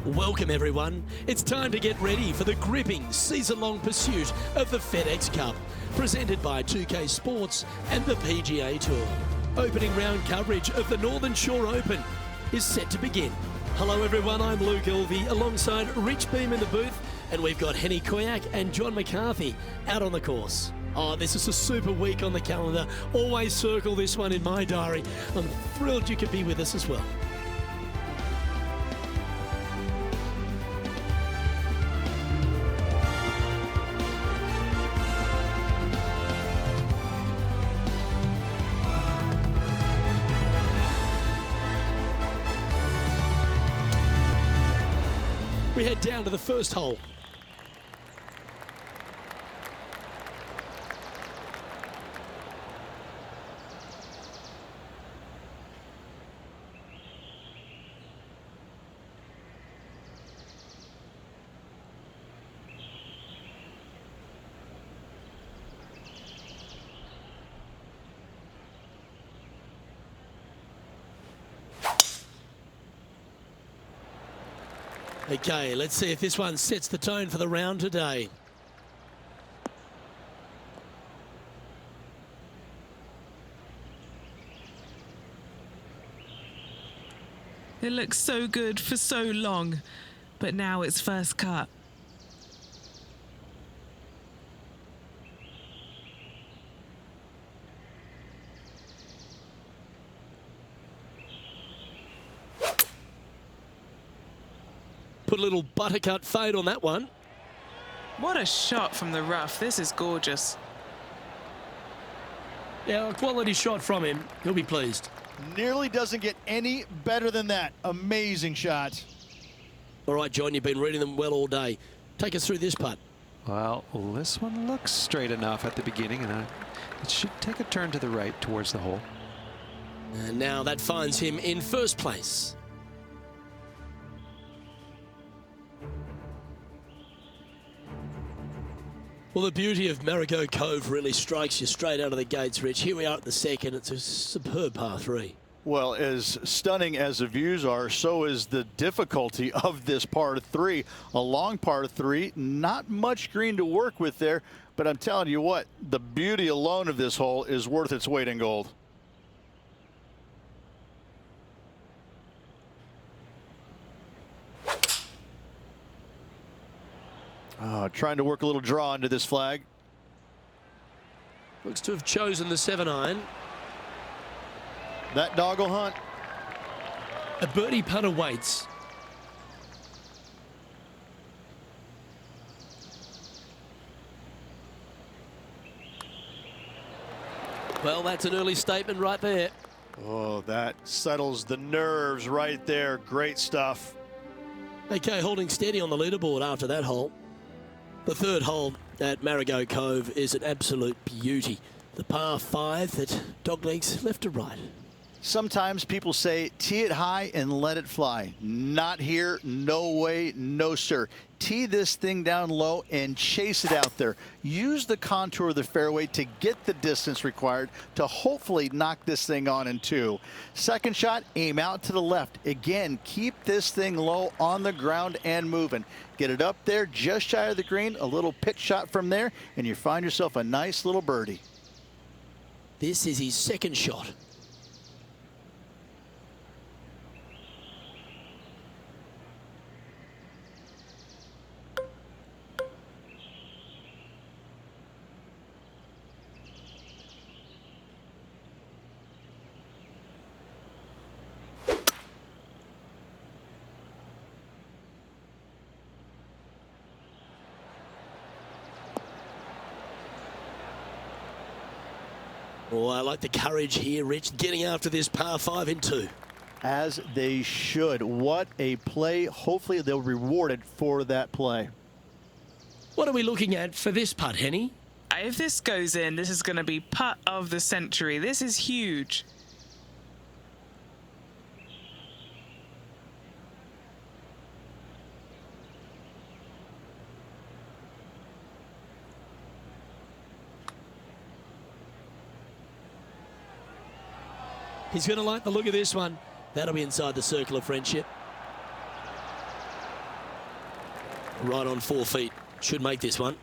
Welcome everyone. It's time to get ready for the gripping season-long pursuit of the FedEx Cup, presented by 2K Sports and the PGA Tour. Opening round coverage of the Northern Shore Open is set to begin. Hello everyone, I'm Luke Elvey alongside Rich Beam in the booth, and we've got Henny Koyak and John McCarthy out on the course. Oh, this is a super week on the calendar. Always circle this one in my diary. I'm thrilled you could be with us as well. We head down to the first hole. Okay, let's see if this one sets the tone for the round today. It looks so good for so long, but now it's first cut. Put a little buttercut fade on that one. What a shot from the rough. This is gorgeous. Yeah, a quality shot from him. He'll be pleased. Nearly doesn't get any better than that. Amazing shot. All right, John, you've been reading them well all day. Take us through this putt. Well, this one looks straight enough at the beginning, and it should take a turn to the right towards the hole. And now that finds him in first place. Well, the beauty of Marigot Cove really strikes you straight out of the gates, Rich. Here we are at the second. It's a superb par three. Well, as stunning as the views are, so is the difficulty of this par three. A long par three, not much green to work with there, but I'm telling you what, the beauty alone of this hole is worth its weight in gold. Trying to work a little draw into this flag. Looks to have chosen the 7-iron. That dog will hunt. A birdie putt awaits. Well, that's an early statement right there. Oh, that settles the nerves right there. Great stuff. Okay, holding steady on the leaderboard after that hole. The third hole at Marigot Cove is an absolute beauty. The par 5 that doglegs left to right. Sometimes people say, tee it high and let it fly. Not here, no way, no sir. Tee this thing down low and chase it out there. Use the contour of the fairway to get the distance required to hopefully knock this thing on in two. Second shot, aim out to the left. Again, keep this thing low on the ground and moving. Get it up there just shy of the green, a little pitch shot from there, and you find yourself a nice little birdie. This is his second shot. Oh, I like the courage here, Rich, getting after this par 5 in 2. As they should. What a play. Hopefully they'll be rewarded for that play. What are we looking at for this putt, Henny? If this goes in, this is going to be putt of the century. This is huge. He's going to like the look of this one. That'll be inside the circle of friendship. Right on 4 feet. Should make this one.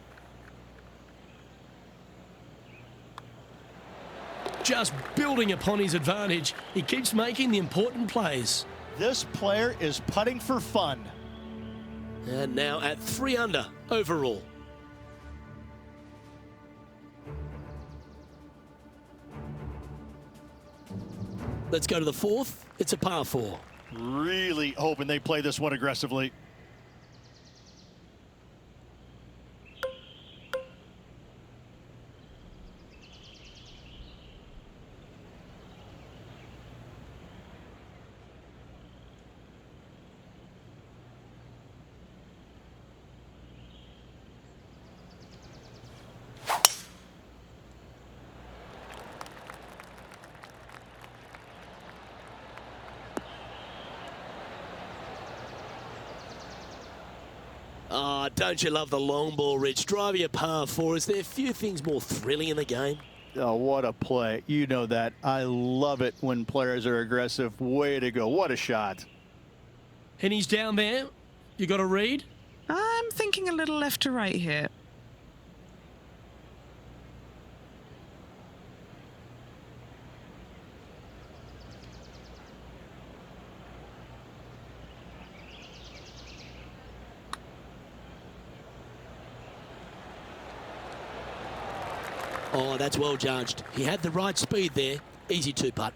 Just building upon his advantage. He keeps making the important plays. This player is putting for fun. And now at 3 under overall. Let's go to the 4th. It's a par 4. Really hoping they play this one aggressively. Ah, don't you love the long ball, Rich? Driving a par 4. Is there a few things more thrilling in the game? Oh, what a play. You know that. I love it when players are aggressive. Way to go. What a shot. And he's down there. You got a read? I'm thinking a little left to right here. Oh, that's well judged. He had the right speed there. Easy 2-putt.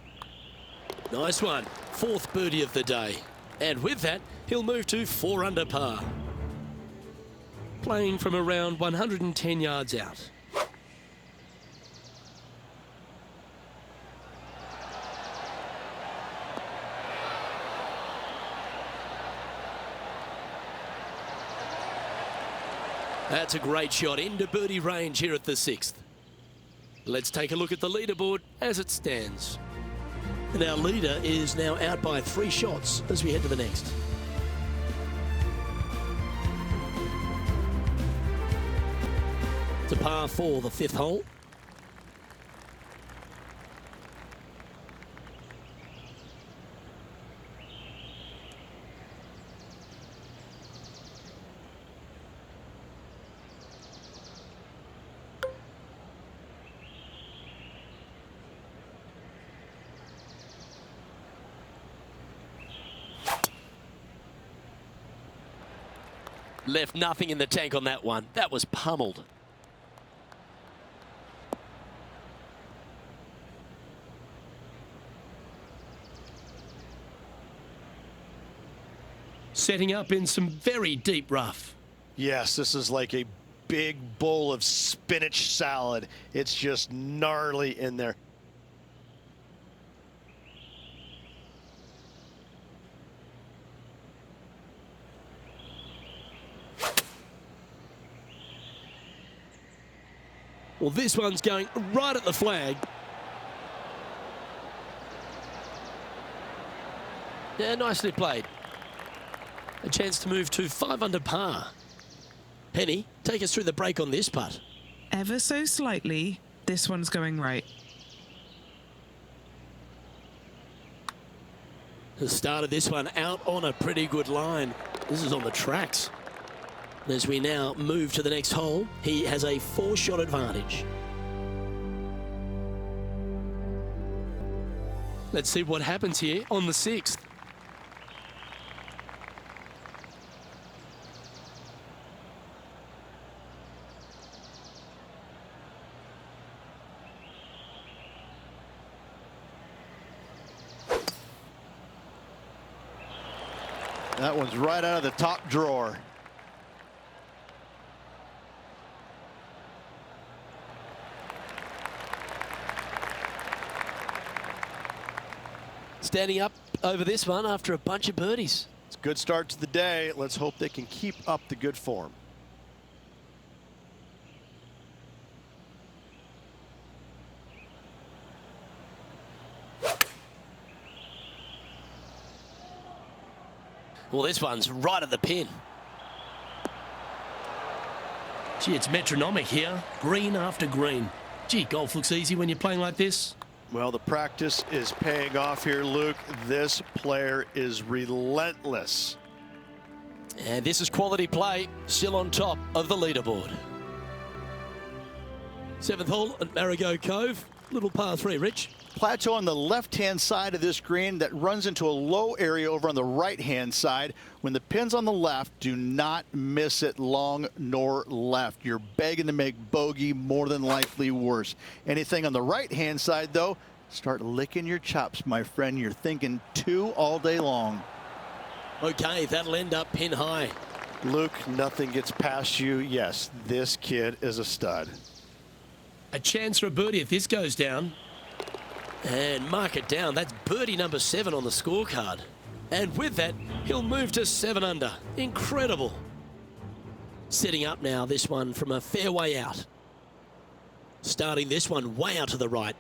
Nice one. 4th birdie of the day. And with that, he'll move to 4 under par. Playing from around 110 yards out. That's a great shot into birdie range here at the 6th. Let's take a look at the leaderboard as it stands. And our leader is now out by 3 shots as we head to the next. It's a par 4, the 5th hole. Left nothing in the tank on that one. That was pummeled. Setting up in some very deep rough. Yes, this is like a big bowl of spinach salad. It's just gnarly in there. Well, this one's going right at the flag. Yeah, nicely played. A chance to move to 5 under par. Penny, take us through the break on this putt. Ever so slightly, this one's going right. The start of this one out on a pretty good line. This is on the tracks. As we now move to the next hole, he has a 4-shot advantage. Let's see what happens here on the 6th. That one's right out of the top drawer. Standing up over this one after a bunch of birdies. It's a good start to the day. Let's hope they can keep up the good form. Well, this one's right at the pin. Gee, it's metronomic here. Green after green. Gee, golf looks easy when you're playing like this. Well, the practice is paying off here, Luke. This player is relentless. And this is quality play, still on top of the leaderboard. 7th hole at Marigot Cove, little par 3, Rich. Plateau on the left-hand side of this green that runs into a low area over on the right-hand side. When the pin's on the left, do not miss it long nor left. You're begging to make bogey, more than likely worse. Anything on the right-hand side, though, start licking your chops, my friend. You're thinking 2 all day long. Okay, that'll end up pin high. Luke, nothing gets past you. Yes, this kid is a stud. A chance for a birdie if this goes down. And mark it down. That's birdie number 7 on the scorecard. And with that, he'll move to 7 under. Incredible. Setting up now this one from a fairway out. Starting this one way out to the right.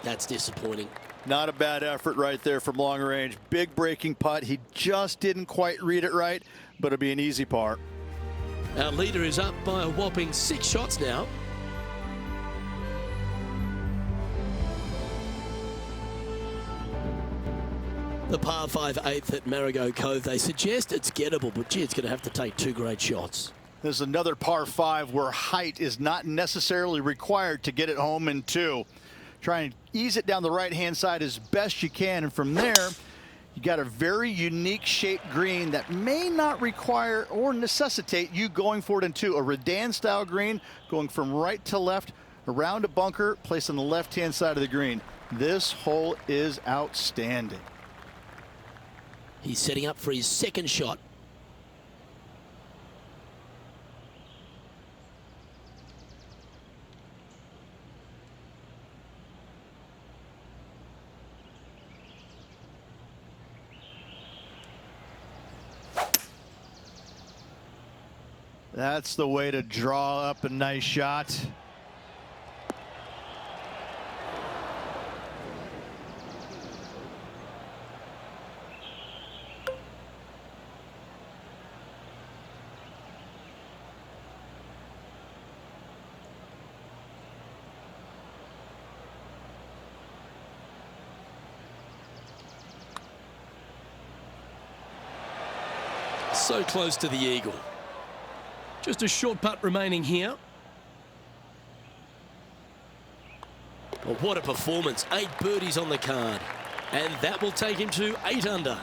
That's disappointing. Not a bad effort right there from long range. Big breaking putt. He just didn't quite read it right, but it'll be an easy par. Our leader is up by a whopping 6 shots now. The par 5 8th at Marigot Cove. They suggest it's gettable, but gee, it's going to have to take 2 great shots. There's another par 5 where height is not necessarily required to get it home in 2. Try and ease it down the right-hand side as best you can, and from there, you got a very unique shaped green that may not require or necessitate you going for it in 2. A Redan-style green going from right to left around a bunker placed on the left-hand side of the green. This hole is outstanding. He's setting up for his 2nd shot. That's the way to draw up a nice shot. So close to the eagle. Just a short putt remaining here. Well, what a performance. 8 birdies on the card. And that will take him to 8 under.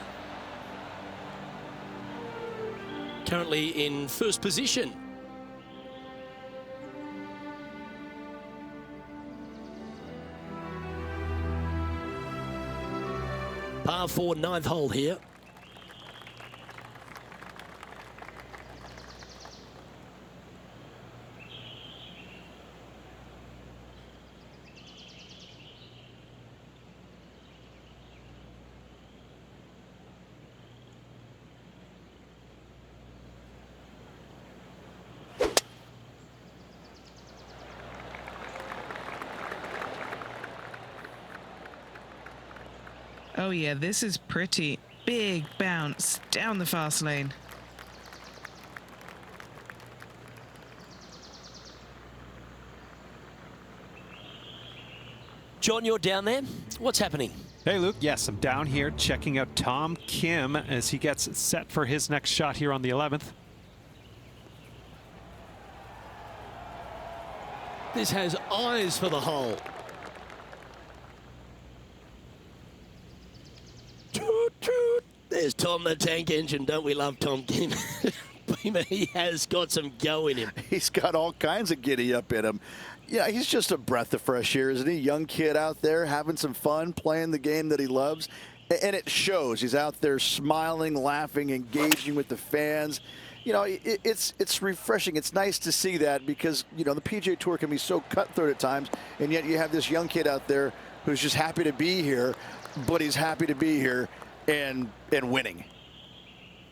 Currently in 1st position. Par 4, 9th hole here. Oh yeah, this is pretty. Big bounce down the fast lane. John, you're down there. What's happening? Hey, Luke. Yes, I'm down here checking out Tom Kim as he gets set for his next shot here on the 11th. This has eyes for the hole. Toot, toot. There's Tom the Tank Engine. Don't we love Tom Kim? He has got some go in him. He's got all kinds of giddy up in him. Yeah, he's just a breath of fresh air, isn't he? Young kid out there having some fun, playing the game that he loves. And it shows. He's out there smiling, laughing, engaging with the fans. You know, it's refreshing. It's nice to see that because, you know, the PGA Tour can be so cutthroat at times, and yet you have this young kid out there who's just happy to be here, but he's happy to be here and winning.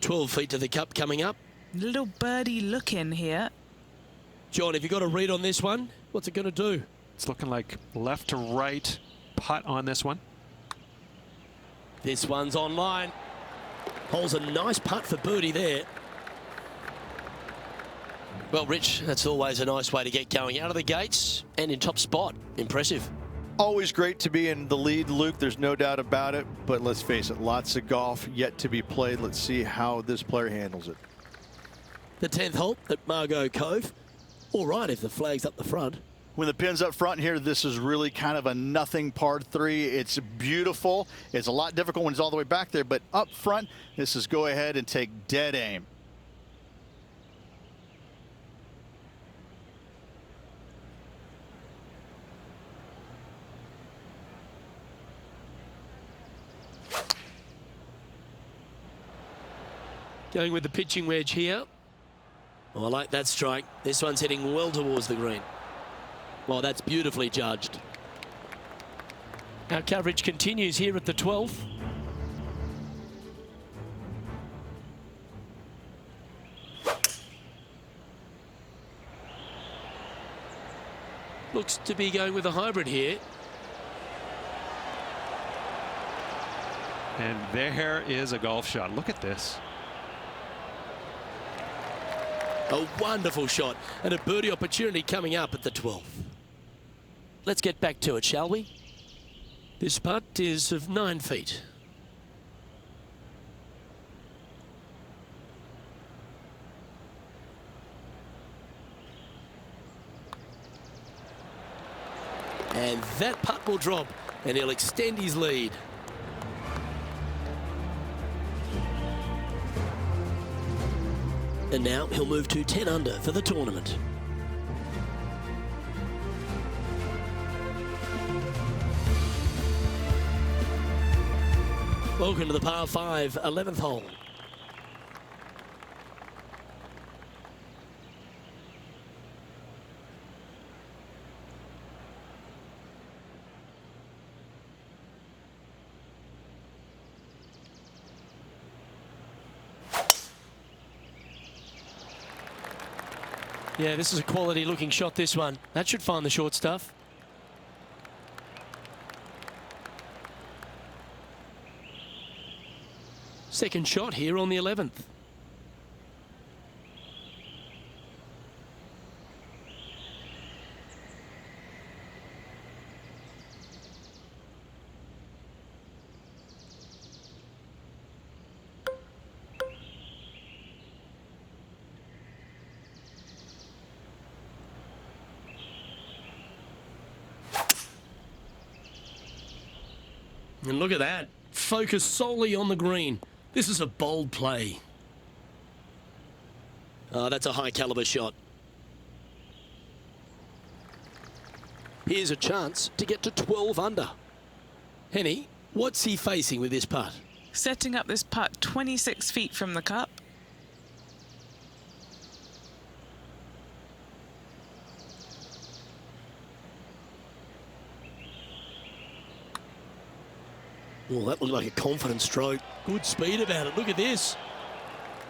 12 feet to the cup coming up. Little birdie looking here. John, have you got a read on this one? What's it going to do? It's looking like left to right putt on this one. This one's online. Holds a nice putt for birdie there. Well, Rich, that's always a nice way to get going out of the gates and in top spot. Impressive. Always great to be in the lead, Luke. There's no doubt about it. But let's face it, lots of golf yet to be played. Let's see how this player handles it. The 10th hole at Margot Cove. All right if the flag's up the front. When the pin's up front here, this is really kind of a nothing par 3. It's beautiful. It's a lot difficult when it's all the way back there, but up front, this is go ahead and take dead aim. Going with the pitching wedge here. Oh, I like that strike. This one's heading well towards the green. Well, that's beautifully judged. Our coverage continues here at the 12th. Looks to be going with a hybrid here. And there is a golf shot. Look at this. A wonderful shot and a birdie opportunity coming up at the 12th. Let's get back to it, shall we? This putt is of 9 feet. And that putt will drop and he'll extend his lead. And now he'll move to 10 under for the tournament. Welcome to the par 5, 11th hole. Yeah, this is a quality looking shot, this one. That should find the short stuff. Second shot here on the 11th. And look at that. Focus solely on the green. This is a bold play. Oh, that's a high caliber shot. Here's a chance to get to 12 under. Henny, what's he facing with this putt? Setting up this putt 26 feet from the cup. Oh, that looked like a confident stroke. Good speed about it. Look at this.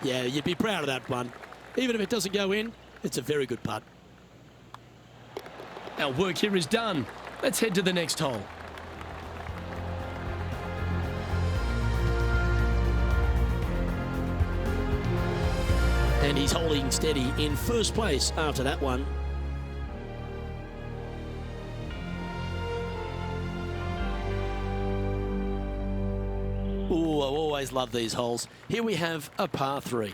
Yeah, you'd be proud of that one. Even if it doesn't go in, it's a very good putt. Our work here is done. Let's head to the next hole. And he's holding steady in first place after that one. Ooh, I always love these holes. Here we have a par 3.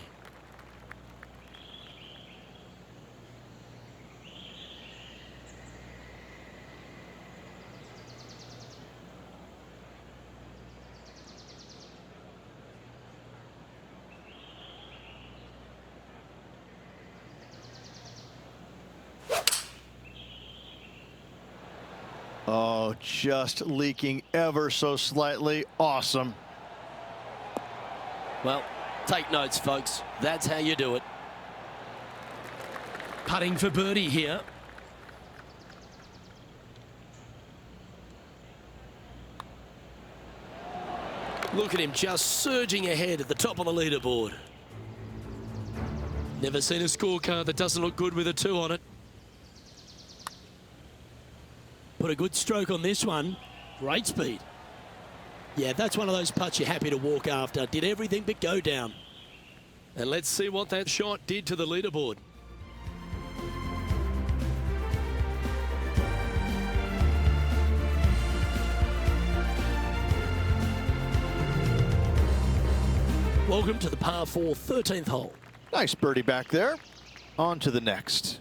Oh, just leaking ever so slightly. Awesome. Well, take notes, folks. That's how you do it. Putting for birdie here. Look at him just surging ahead at the top of the leaderboard. Never seen a scorecard that doesn't look good with a 2 on it. Put a good stroke on this one. Great speed. Yeah, that's one of those putts you're happy to walk after. Did everything but go down. And let's see what that shot did to the leaderboard. Welcome to the par 4 13th hole. Nice birdie back there. On to the next.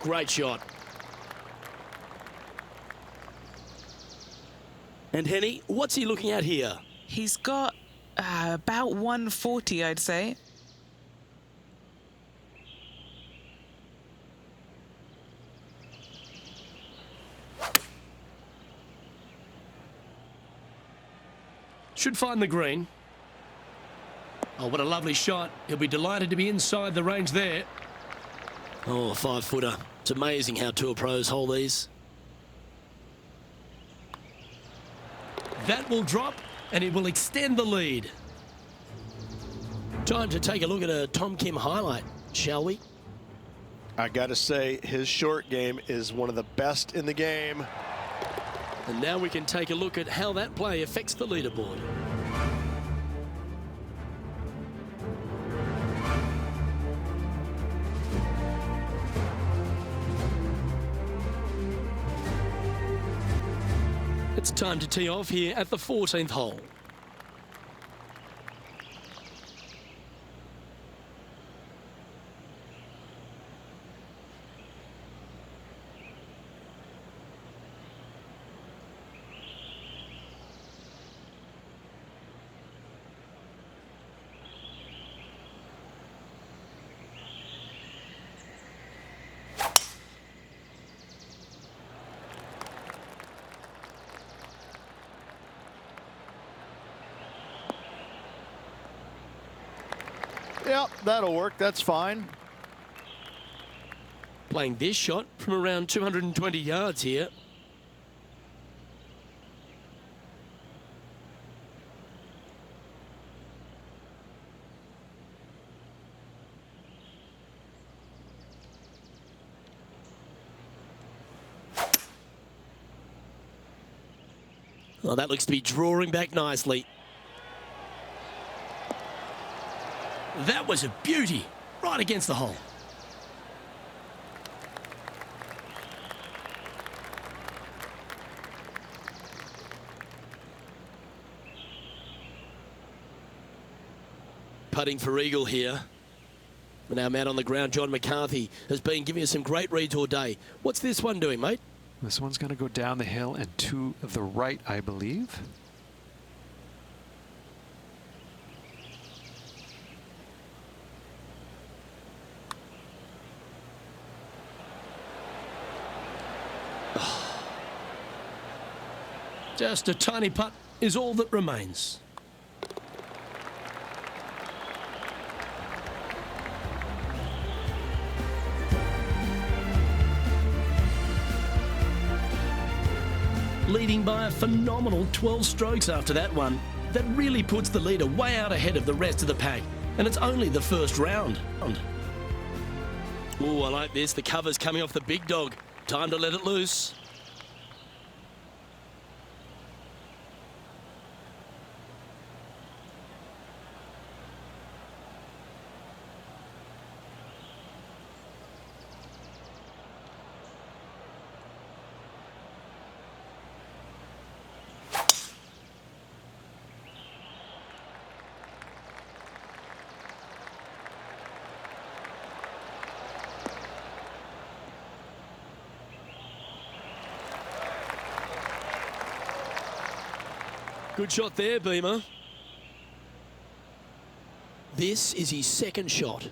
Great shot. And Henny, what's he looking at here? He's got about 140, I'd say. Should find the green. Oh, what a lovely shot. He'll be delighted to be inside the range there. Oh, a 5-footer. It's amazing how tour pros hold these. That will drop, and it will extend the lead. Time to take a look at a Tom Kim highlight, shall we? I got to say, his short game is one of the best in the game. And now we can take a look at how that play affects the leaderboard. It's time to tee off here at the 14th hole. Yep, that'll work. That's fine. Playing this shot from around 220 yards here. Well, that looks to be drawing back nicely. That was a beauty, right against the hole. Putting for eagle here. And our man on the ground, John McCarthy, has been giving us some great reads all day. What's this one doing, mate? This one's going to go down the hill and to the right, I believe. Just a tiny putt is all that remains. Leading by a phenomenal 12 strokes after that one. That really puts the leader way out ahead of the rest of the pack. And it's only the first round. Oh, I like this. The cover's coming off the big dog. Time to let it loose. Good shot there, Beamer. This is his second shot.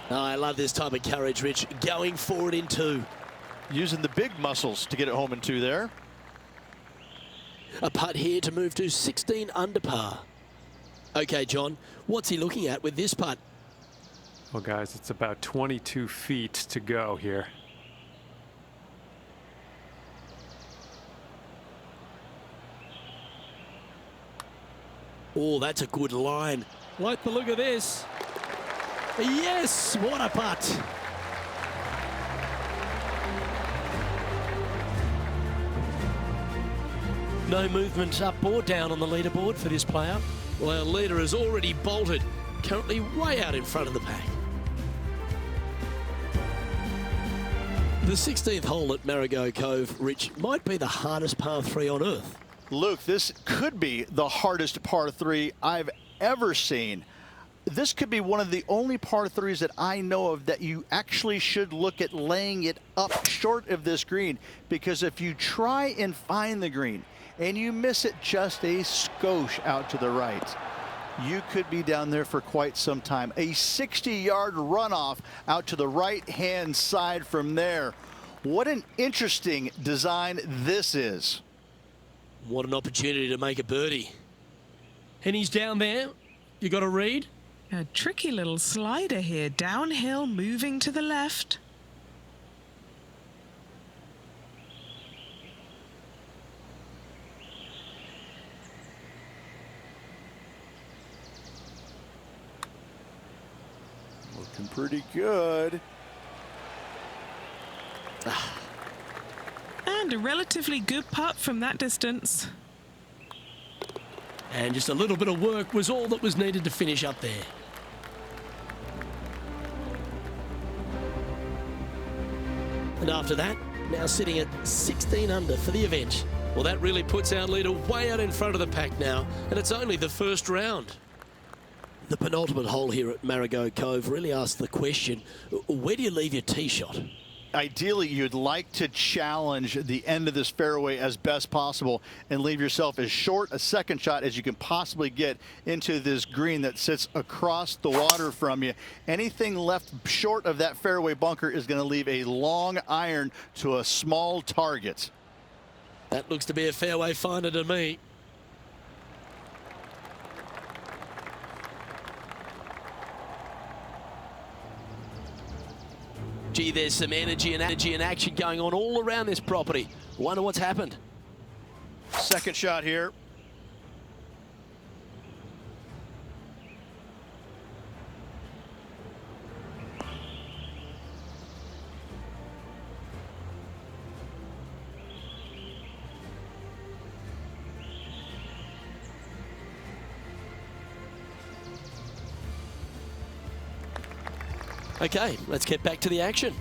Oh, I love this type of courage, Rich. Going forward in two. Using the big muscles to get it home in two there. A putt here to move to 16 under par. Okay, John, what's he looking at with this putt? Well, guys, it's about 22 feet to go here. Oh, that's a good line. Like the look of this. Yes, what a putt. No movement up or down on the leaderboard for this player. Well, our leader has already bolted, currently way out in front of the pack. The 16th hole at Marigot Cove, Rich, might be the hardest par 3 on earth. Luke, this could be the hardest par 3 I've ever seen. This could be one of the only par 3s that I know of that you actually should look at laying it up short of this green, because if you try and find the green and you miss it just a skosh out to the right, you could be down there for quite some time. A 60-yard runoff out to the right-hand side from there. What an interesting design this is. What an opportunity to make a birdie. And he's down there. You got to read. A tricky little slider here, downhill, moving to the left. Looking pretty good. And a relatively good putt from that distance. And just a little bit of work was all that was needed to finish up there. And after that, now sitting at 16 under for the event. Well, that really puts our leader way out in front of the pack now, and it's only the first round. The penultimate hole here at Marigot Cove really asks the question, where do you leave your tee shot? Ideally, you'd like to challenge the end of this fairway as best possible and leave yourself as short a second shot as you can possibly get into this green that sits across the water from you. Anything left short of that fairway bunker is going to leave a long iron to a small target. That looks to be a fairway finder to me. Gee, there's some energy and action going on all around this property. Wonder what's happened. Second shot here. Okay, let's get back to the action.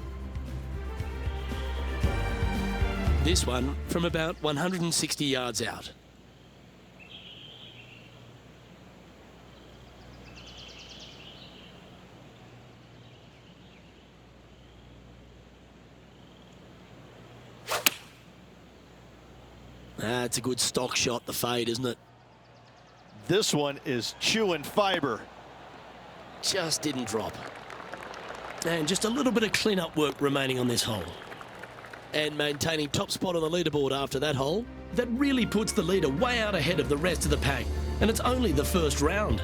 This one from about 160 yards out. That's a good stock shot, the fade, isn't it? This one is chewing fiber. Just didn't drop. And just a little bit of clean-up work remaining on this hole. And maintaining top spot on the leaderboard after that hole, that really puts the leader way out ahead of the rest of the pack. And it's only the first round.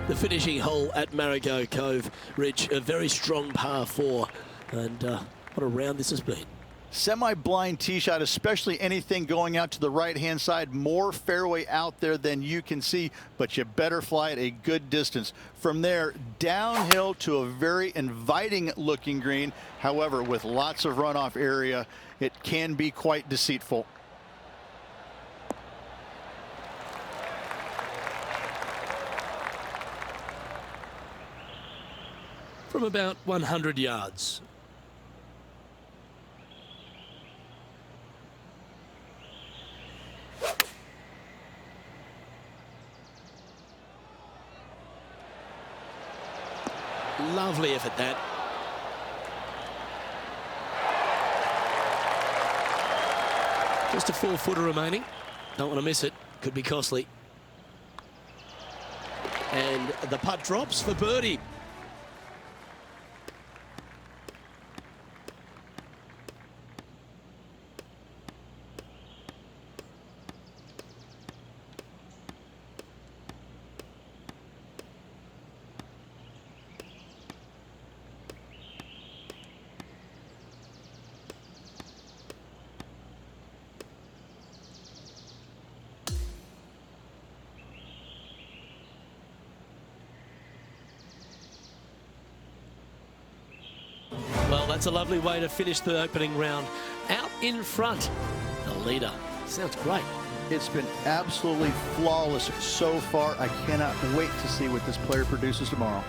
The finishing hole at Marigot Cove, Rich, a very strong par 4. And what a round this has been. Semi-blind tee shot, especially anything going out to the right-hand side. More fairway out there than you can see, but you better fly it a good distance. From there, downhill to a very inviting-looking green. However, with lots of runoff area, it can be quite deceitful. From about 100 yards. Lovely effort, that. Just a 4-footer remaining. Don't want to miss it. Could be costly. And the putt drops for birdie. that's a lovely way to finish the opening round. Out in front, the leader. Sounds great. It's been absolutely flawless so far. I cannot wait to see what this player produces tomorrow.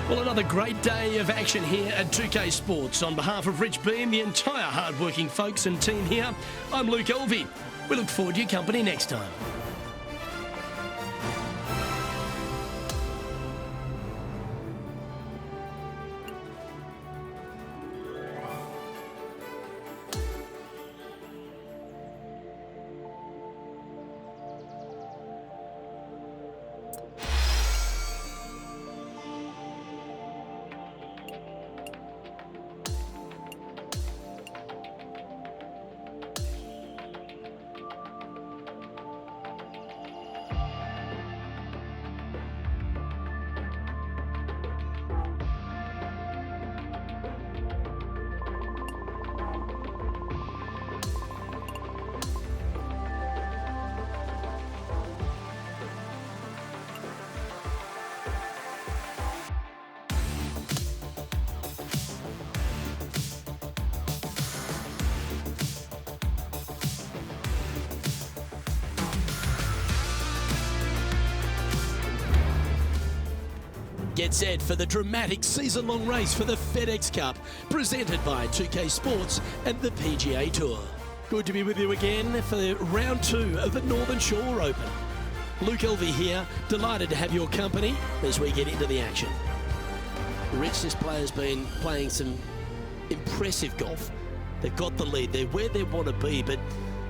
Well, another great day of action here at 2K Sports. On behalf of Rich B and the entire hard-working folks and team here, I'm Luke Elvey. We look forward to your company next time. Get set for the dramatic season-long race for the FedEx Cup, presented by 2K Sports and the PGA Tour. Good to be with you again for round 2 of the Northern Shore Open. Luke Elvey here, delighted to have your company as we get into the action. Rich, this player's been playing some impressive golf. They've got the lead, they're where they want to be, but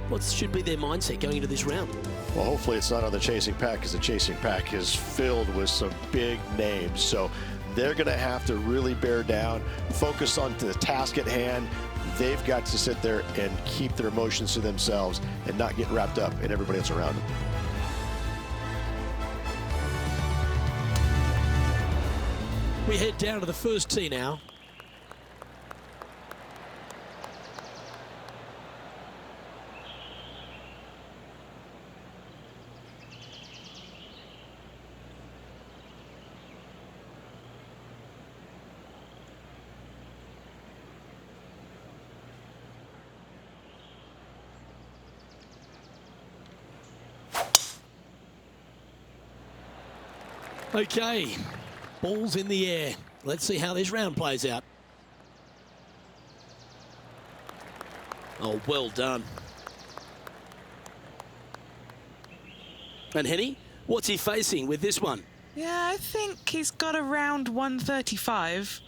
what should be their mindset going into this round? Well, hopefully it's not on the chasing pack, because the chasing pack is filled with some big names. So they're going to have to really bear down, focus on the task at hand. They've got to sit there and keep their emotions to themselves and not get wrapped up in everybody else around them. We head down to the first tee now. Okay, ball's in the air. Let's see how this round plays out. Oh, well done. And Henny, what's he facing with this one? Yeah, I think he's got around 135.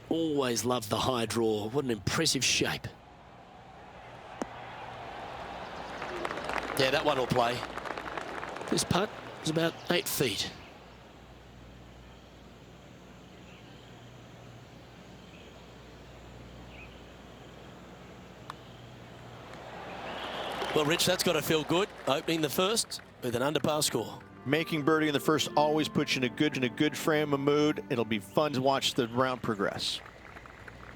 Always loved the high draw. What an impressive shape. Yeah, that one will play. This putt is about 8 feet. Well, Rich, that's got to feel good. Opening the first with an underpar score. Making birdie in the first always puts you in a good frame of mood. It'll be fun to watch the round progress.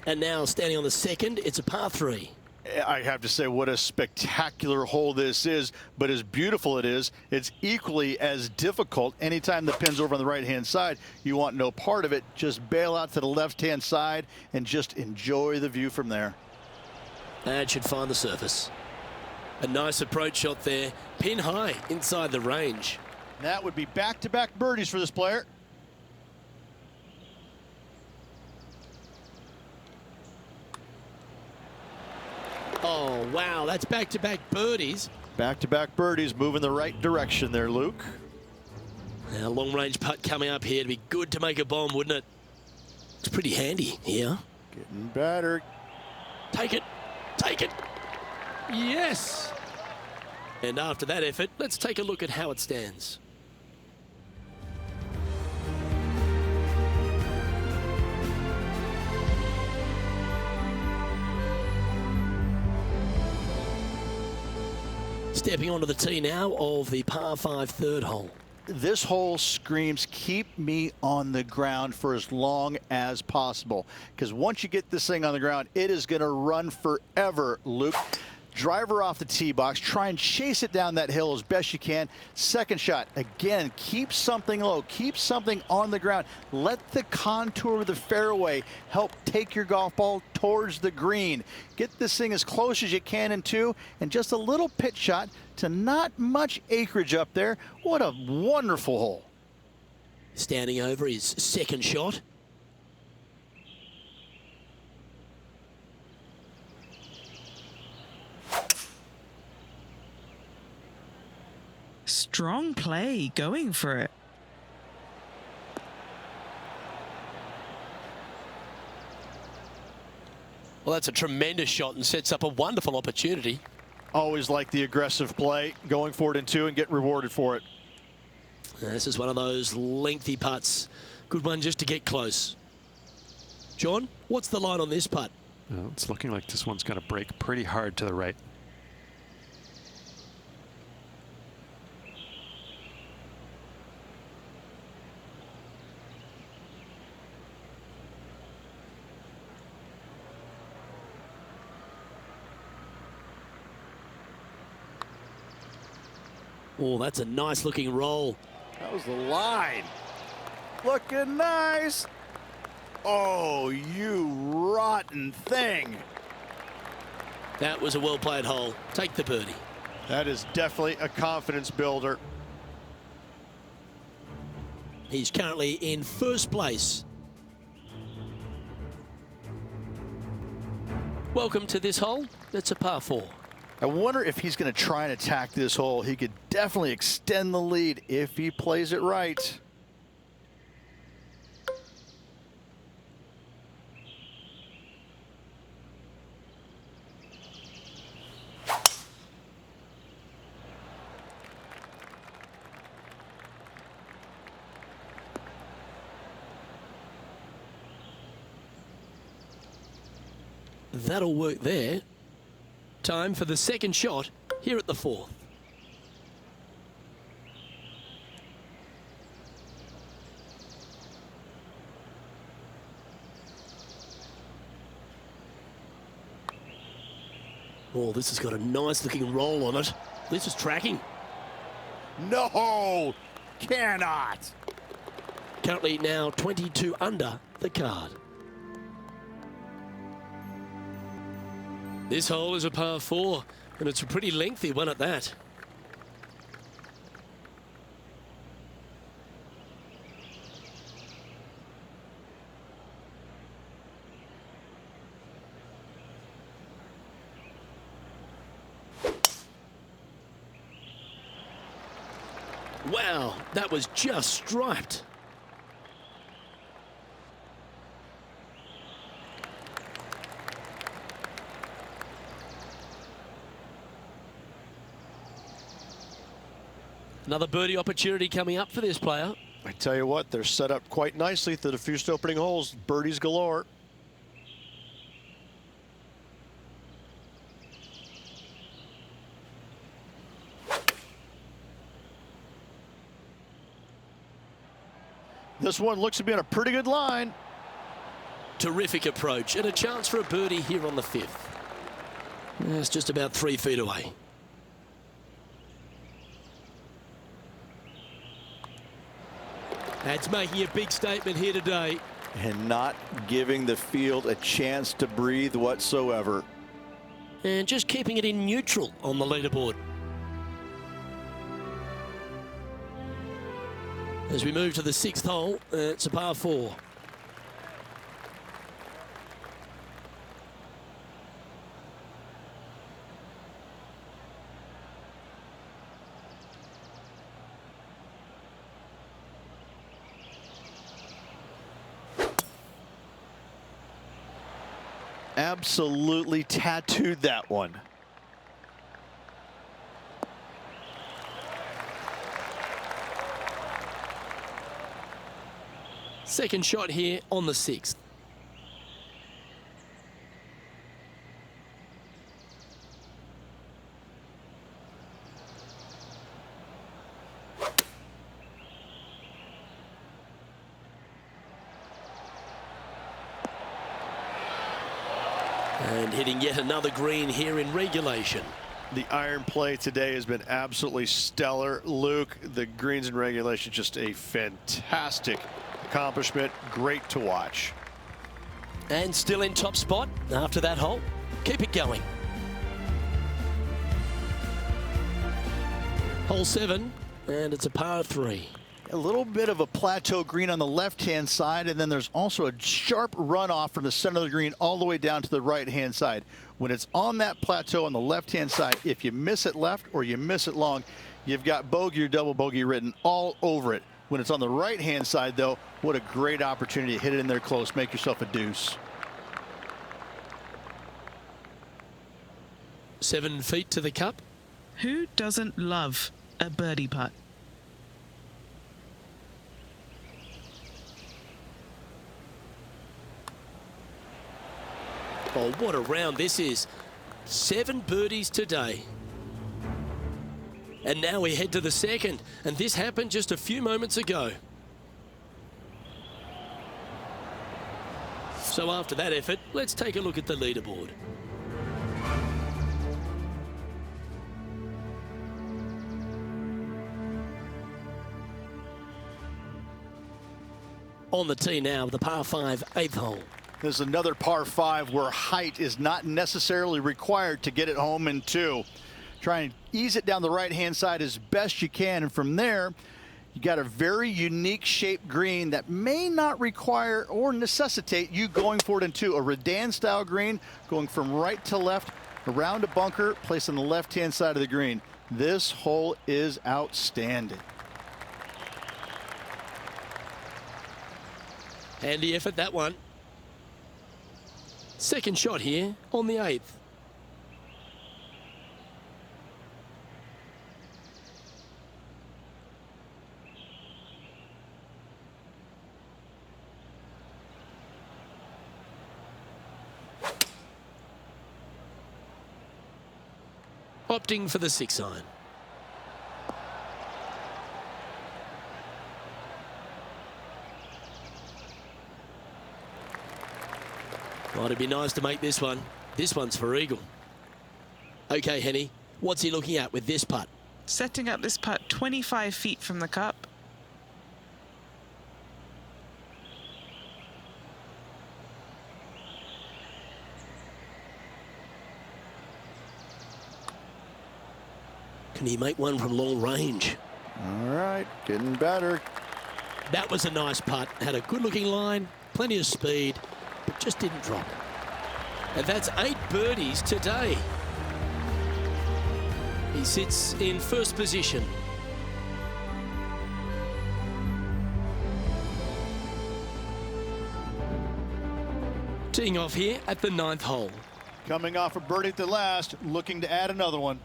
And now standing on the second, it's a par 3. I have to say, what a spectacular hole this is, but as beautiful it is, it's equally as difficult. Anytime the pin's over on the right-hand side, you want no part of it. Just bail out to the left-hand side and just enjoy the view from there. That should find the surface. A nice approach shot there, pin high inside the range. That would be back-to-back birdies for this player. Oh, wow, that's back-to-back birdies. Back-to-back birdies, moving the right direction there, Luke. Now, long-range putt coming up here. It'd be good to make a bomb, wouldn't it? It's pretty handy here. Getting better. Take it. Take it. Yes. And after that effort, let's take a look at how it stands. Stepping onto the tee now of the par 5 third hole. This hole screams, keep me on the ground for as long as possible. Because once you get this thing on the ground, it is going to run forever, Luke. Driver off the tee box. Try and chase it down that hill as best you can. Second shot. Again, keep something low. Keep something on the ground. Let the contour of the fairway help take your golf ball towards the green. Get this thing as close as you can in two, and just a little pitch shot to not much acreage up there. What a wonderful hole. Standing over his second shot. Strong play, going for it. Well, that's a tremendous shot and sets up a wonderful opportunity. Always like the aggressive play, going for it in two and get rewarded for it. This is one of those lengthy putts. Good one just to get close. John, what's the line on this putt? Well, it's looking like this one's going to break pretty hard to the right. Oh, that's a nice looking roll. That was the line. Looking nice. Oh, you rotten thing. That was a well-played hole. Take the birdie. That is definitely a confidence builder. He's currently in first place. Welcome to this hole. It's a par 4. I wonder if he's going to try and attack this hole. He could definitely extend the lead if he plays it right. That'll work there. Time for the second shot here at the 4th. Oh, this has got a nice looking roll on it. This is tracking. No, cannot. Currently now 22 under the card. This hole is a par 4, and it's a pretty lengthy one at that. Wow, that was just striped. Another birdie opportunity coming up for this player. I tell you what, they're set up quite nicely through the first opening holes. Birdies galore. This one looks to be on a pretty good line. Terrific approach and a chance for a birdie here on the 5th. It's just about 3 feet away. That's making a big statement here today. And not giving the field a chance to breathe whatsoever. And just keeping it in neutral on the leaderboard. As we move to the 6th hole, it's a par 4. Absolutely tattooed that one. Second shot here on the 6th. And hitting yet another green here in regulation. The iron play today has been absolutely stellar. Luke, the greens in regulation, just a fantastic accomplishment. Great to watch. And still in top spot after that hole. Keep it going. Hole 7, and it's a par 3. A little bit of a plateau green on the left-hand side, and then there's also a sharp runoff from the center of the green all the way down to the right-hand side. When it's on that plateau on the left-hand side, if you miss it left or you miss it long, you've got bogey or double bogey written all over it. When it's on the right-hand side, though, what a great opportunity to hit it in there close, make yourself a deuce. 7 feet to the cup. Who doesn't love a birdie putt? Oh, what a round this is. 7 birdies today. And now we head to the second, and this happened just a few moments ago. So after that effort, let's take a look at the leaderboard. On the tee now, the par 5 8th hole. This is another par 5 where height is not necessarily required to get it home in 2. Try and ease it down the right-hand side as best you can, and from there, you got a very unique shaped green that may not require or necessitate you going for it in 2. A Redan-style green going from right to left around a bunker placed on the left-hand side of the green. This hole is outstanding. Handy effort, that one. Second shot here on the 8th. Opting for the 6 iron. Well, it'd be nice to make this one. This one's for eagle. Okay, Henny, what's he looking at with this putt? Setting up this putt 25 feet from the cup. Can he make one from long range? All right, getting better. That was a nice putt. Had a good-looking line, plenty of speed, but just didn't drop. And that's 8 birdies today. He sits in first position. Teeing off here at the 9th hole. Coming off a birdie at the last, looking to add another one.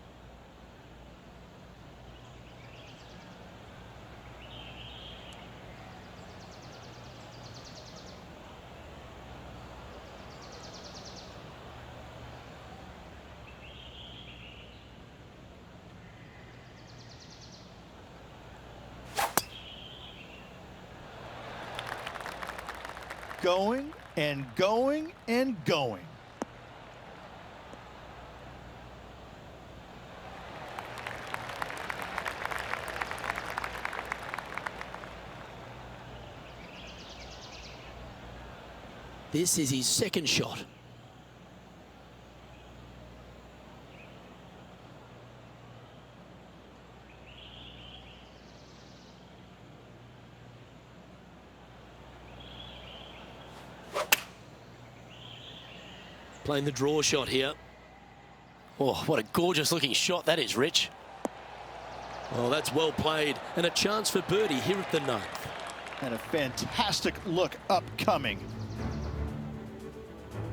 Going and going and going. This is his second shot. Playing the draw shot here. Oh, what a gorgeous looking shot that is, Rich. Oh, that's well played, and a chance for birdie here at the 9th. And a fantastic look upcoming.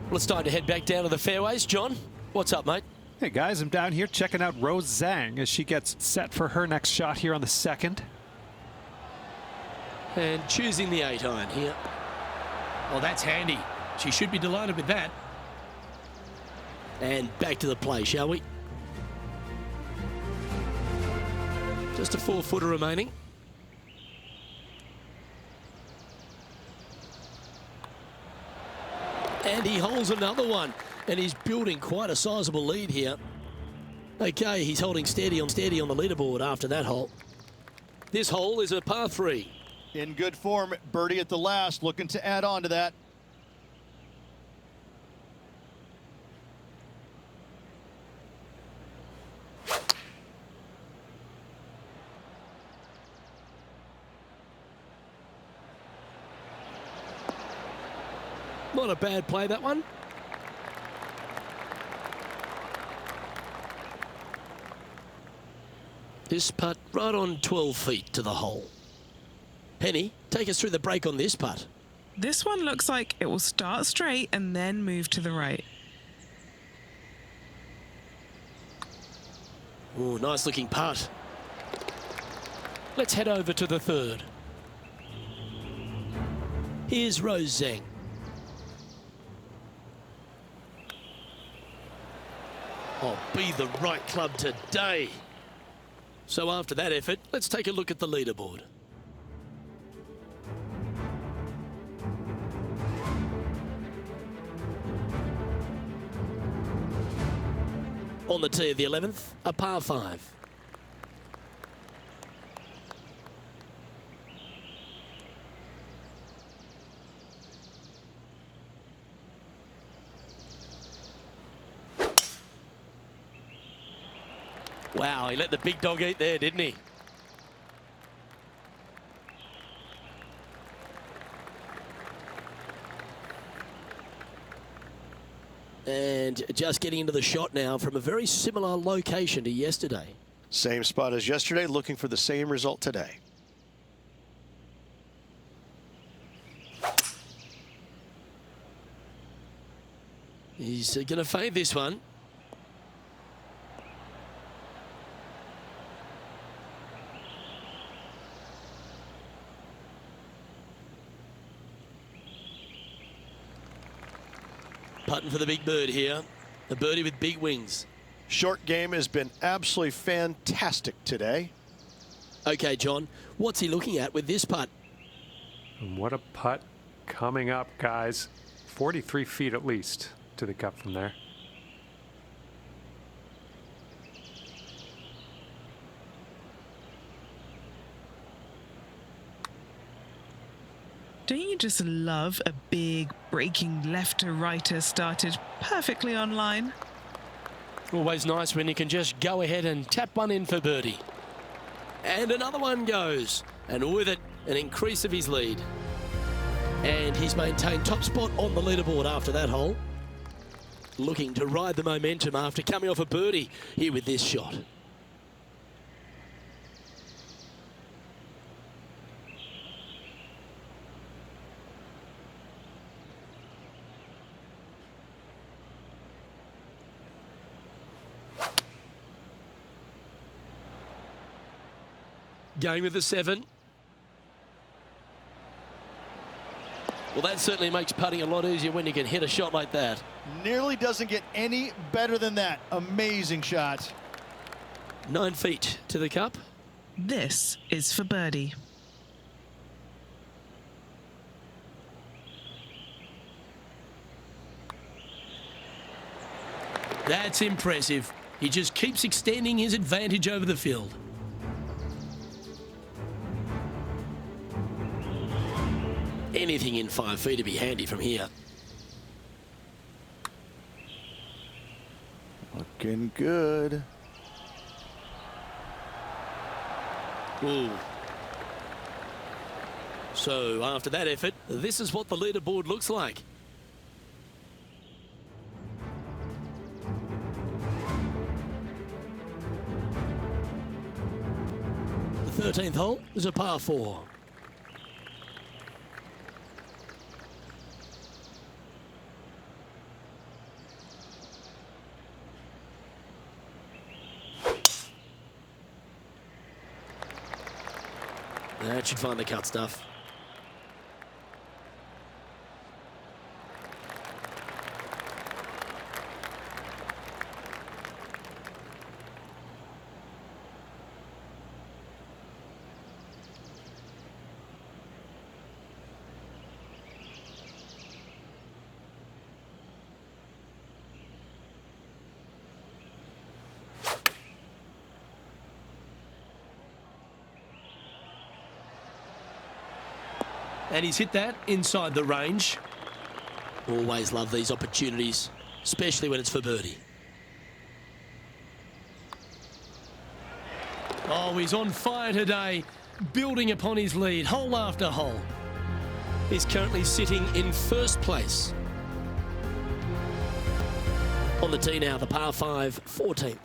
Well, it's time to head back down to the fairways. John, what's up, mate? Hey guys, I'm down here checking out Rose Zhang as she gets set for her next shot here on the 2nd. And choosing the 8 iron here. Oh, that's handy. She should be delighted with that. And back to the play, shall we? Just a 4-footer remaining. And he holds another one. And he's building quite a sizable lead here. Okay, he's holding steady on the leaderboard after that hole. This hole is a par 3. In good form, birdie at the last, looking to add on to that. Not a bad play, that one. This putt right on 12 feet to the hole. Henny, take us through the break on this putt. This one looks like it will start straight and then move to the right. Oh, nice looking putt. Let's head over to the third. Here's Rose Zhang. Oh, be the right club today. So after that effort, let's take a look at the leaderboard. On the tee of the 11th, a par 5. Wow, he let the big dog eat there, didn't he? And just getting into the shot now from a very similar location to yesterday. Same spot as yesterday, looking for the same result today. He's going to fade this one. Putting for the big bird here. A birdie with big wings. Short game has been absolutely fantastic today. Okay, John, what's he looking at with this putt? And what a putt coming up, guys. 43 feet at least to the cup from there. Don't you just love a big breaking left to righter started perfectly on line? Always nice when you can just go ahead and tap one in for birdie. And another one goes. And with it, an increase of his lead. And he's maintained top spot on the leaderboard after that hole. Looking to ride the momentum after coming off a birdie here with this shot. Going with the 7. Well, that certainly makes putting a lot easier when you can hit a shot like that. Nearly doesn't get any better than that. Amazing shot. 9 feet to the cup. This is for birdie. That's impressive. He just keeps extending his advantage over the field. Anything in 5 feet to be handy from here. Looking good. Ooh. So after that effort, this is what the leaderboard looks like. The 13th hole is a par 4. That should find the cut stuff. And he's hit that inside the range. Always love these opportunities, especially when it's for birdie. Oh, he's on fire today, building upon his lead, hole after hole. He's currently sitting in first place. On the tee now, the par 5, 14th.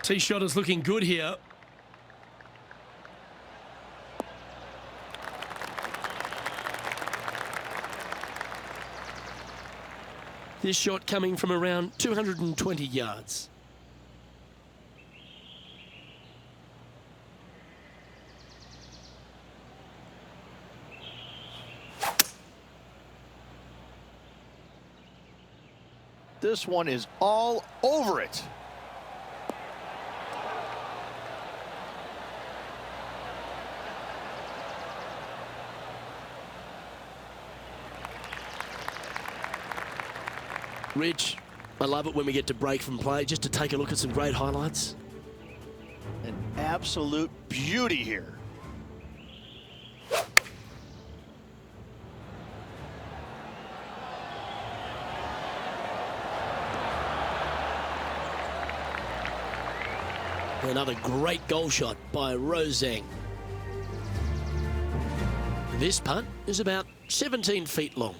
Tee shot is looking good here. This shot coming from around 220 yards. This one is all over it. Rich, I love it when we get to break from play just to take a look at some great highlights. An absolute beauty here. Another great goal shot by Roseng. This putt is about 17 feet long.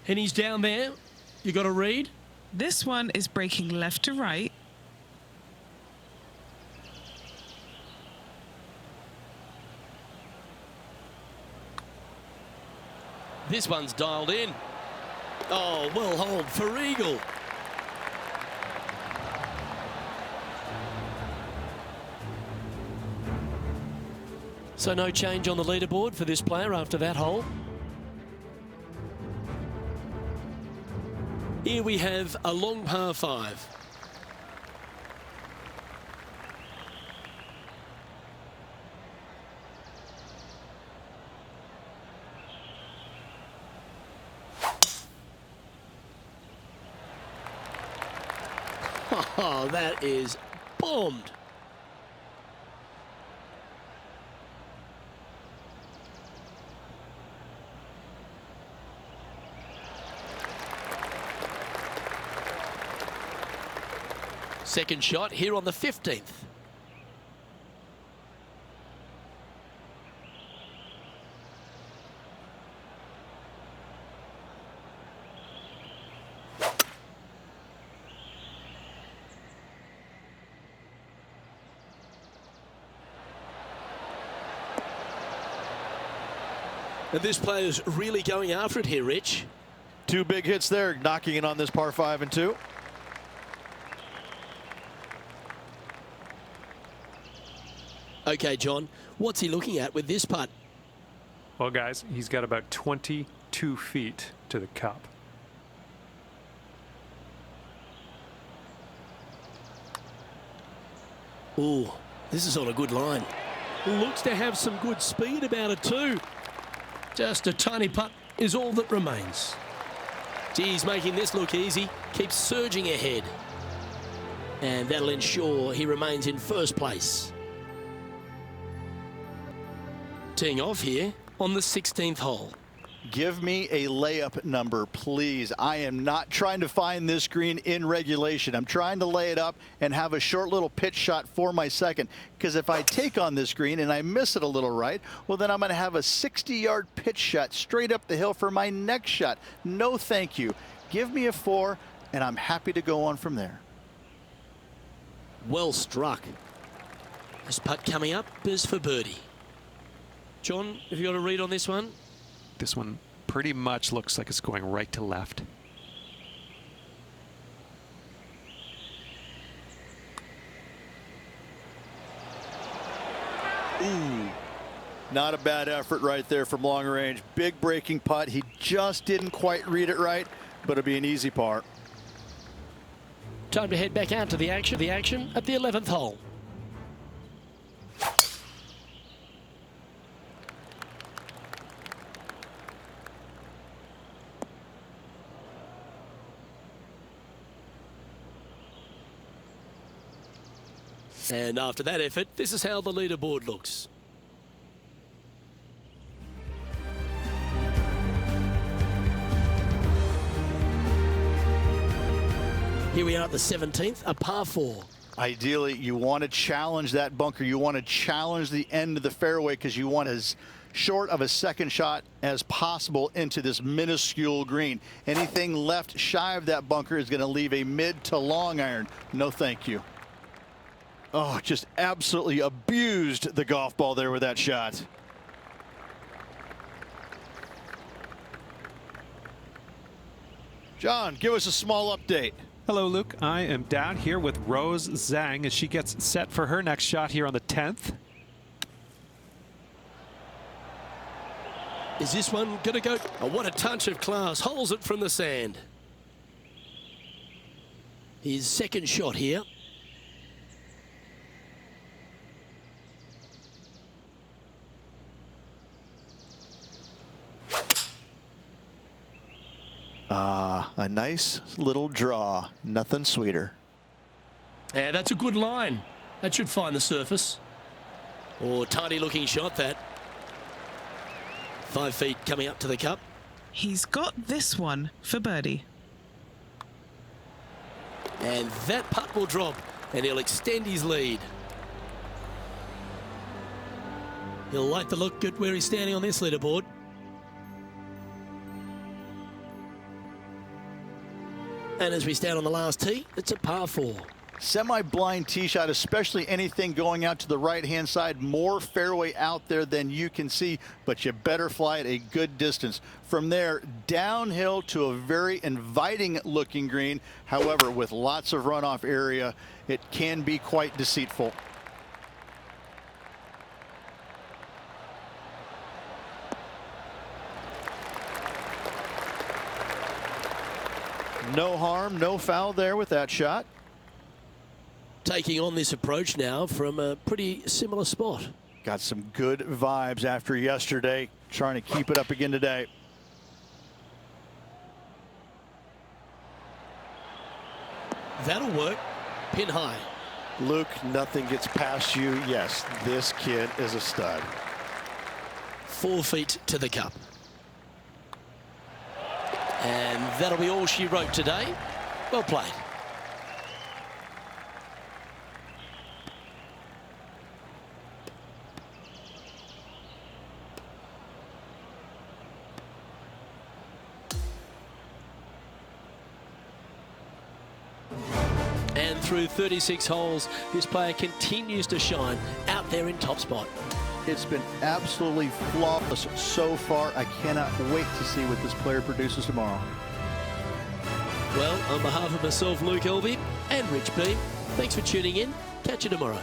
And he's down there. You got a read? This one is breaking left to right. This one's dialed in. Oh, well hold for eagle. So no change on the leaderboard for this player after that hole. Here we have a long par 5. Oh, that is bombed. Second shot here on the 15th. And this player's really going after it here, Rich. 2 big hits there, knocking in on this par 5 and 2. Okay, John, what's he looking at with this putt? Well, guys, he's got about 22 feet to the cup. Ooh, this is on a good line. Looks to have some good speed about it too. Just a tiny putt is all that remains. Geez, making this look easy. Keeps surging ahead. And that'll ensure he remains in first place. Teeing off here on the 16th hole. Give me a layup number, please. I am not trying to find this green in regulation. I'm trying to lay it up and have a short little pitch shot for my second. Because if I take on this green and I miss it a little right, well, then I'm going to have a 60-yard pitch shot straight up the hill for my next shot. No, thank you. Give me a 4, and I'm happy to go on from there. Well struck. This putt coming up is for birdie. John, have you got a read on this one? This one pretty much looks like it's going right to left. Ooh, not a bad effort right there from long range. Big breaking putt. He just didn't quite read it right, but it'll be an easy par. Time to head back out to the action at the 11th hole. And after that effort, this is how the leaderboard looks. Here we are at the 17th, a par 4. Ideally, you want to challenge that bunker. You want to challenge the end of the fairway because you want as short of a second shot as possible into this minuscule green. Anything left shy of that bunker is going to leave a mid to long iron. No thank you. Oh, just absolutely abused the golf ball there with that shot. John, give us a small update. Hello, Luke. I am down here with Rose Zhang as she gets set for her next shot here on the 10th. Is this one going to go? Oh, what a touch of class. Holds it from the sand. His second shot here. A nice little draw. Nothing sweeter. Yeah, that's a good line. That should find the surface. Oh, tiny looking shot that. 5 feet coming up to the cup. He's got this one for birdie. And that putt will drop and he'll extend his lead. He'll like the look at where he's standing on this leaderboard. And as we stand on the last tee, it's a par 4. Semi-blind tee shot, especially anything going out to the right-hand side. More fairway out there than you can see, but you better fly it a good distance. From there, downhill to a very inviting-looking green. However, with lots of runoff area, it can be quite deceitful. No harm, no foul there with that shot. Taking on this approach now from a pretty similar spot. Got some good vibes after yesterday. Trying to keep it up again today. That'll work. Pin high. Luke, nothing gets past you. Yes, this kid is a stud. 4 feet to the cup. And that'll be all she wrote today. Well played. And through 36 holes, this player continues to shine out there in top spot. It's been absolutely flawless so far. I cannot wait to see what this player produces tomorrow. Well, on behalf of myself, Luke Elvey, and Rich B, thanks for tuning in. Catch you tomorrow.